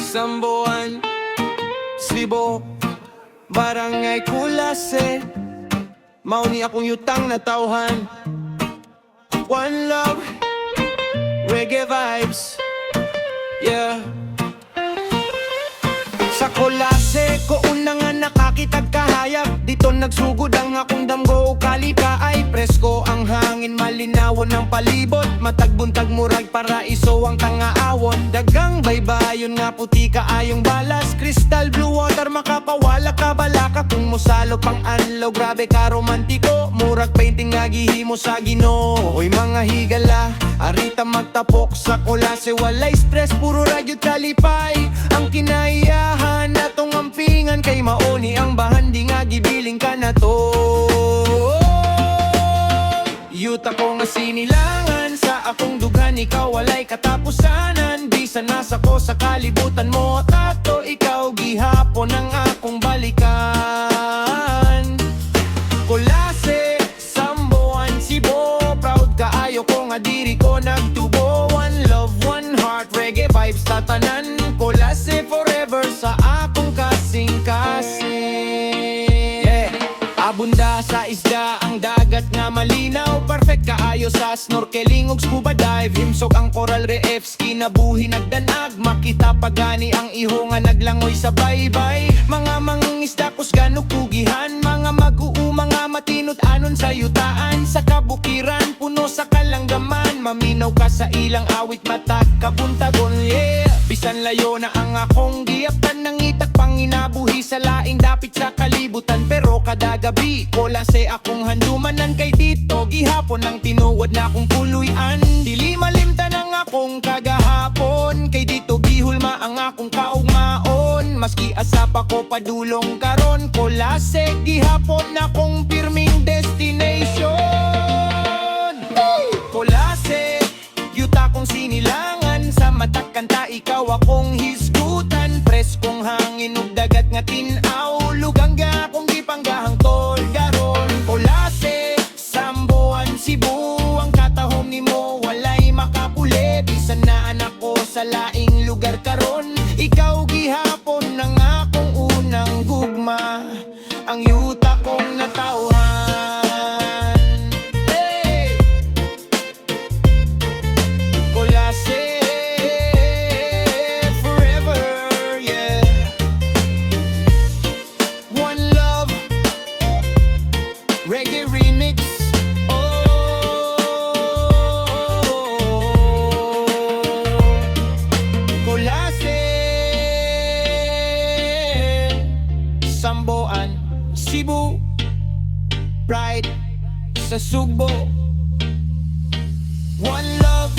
Sambuan, Slibo, Barangay Kulase, mauni akong yutang na tauhan. One love, reggae vibes, yeah. Sa Kulase ko una nga nakakitag kahayag. Dito nagsugod ang akong damgo o kalika. Ay presko ang hangin, malinawon ng palibot. Matagbuntag murag paraiso ang tangaawon. Dagang baybayon nga puti kaayong balas. Crystal blue water makapawala ka balaka. Kung musalo pang anlaw grabe ka romantiko. Murag painting nga gihimo sa Ginoo. Oy mga higala, arita magtapok sa Kulase. Walay stress, puro ragyot kalipay. Ang kinaiyahan natong ampingan kay mauni ang bahan. Di nga gibiling ka na to. Yuta ko nga sinilangan sa akong dughan. Ikaw walay katapusanan. Bisan nasa ko sa kalibutan mo. Tato ikaw gihapon ang akong balikan. Kulase, Sambuan, Sibo, proud kaayo ko nga diri ko nagtubo. One love, one heart, reggae vibes tatanan. Kulase forever sa akong kasing-kasing, yeah. Abunda sa isda ang dagat nga malinaw. Perfect kaayo sa snorkeling ug scuba dive. Himsog ang coral reefs, kinabuhi nagdanag. Makita pagani ang iho nga naglangoy sa baybay. Mga mangingisda kusgan ug pugihan. Mga mag-uu, mga matinot anon sa yutaan. Sa kabukiran, puno sa kalanggaman. Maminaw ka sa ilang awit, matag kabuntagon, yeah. Bisan layo na ang akong giyaptan. Nangitak panginabuhi sa laing dapit sa kalibutan. Pero kada gabi, Kulase akong handumanan. Kay dito, gihapon ang tinuod na akong puluyan. Dili malimtan ang akong kagahapon. Kay dito, gihulma ang akong kaugmaon. Maski asap ako padulong karon. Kulase, gihapon akong pirming destination. Kulase, yuta kong sinilangan. Sa matak kanta, ikaw akong hisgutan. Preskong hangin ug dagat nga tinaw. Lugang ga akong gipanggahang tol garon. Kulase, Sambuan, Sibu, ang katahom nimo walay makapuli. Bisan na anak ko sa laing lugar karon. Ikaw gihapon ang akong unang gugma. Ang yuta kong natauhan, hey! Kulase forever, yeah. One love, reggae remix, oh. Kulase, Sambuan, Sibu, Pride sa Sugbo. One love,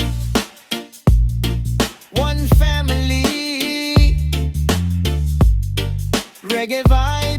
one family, reggae vibe.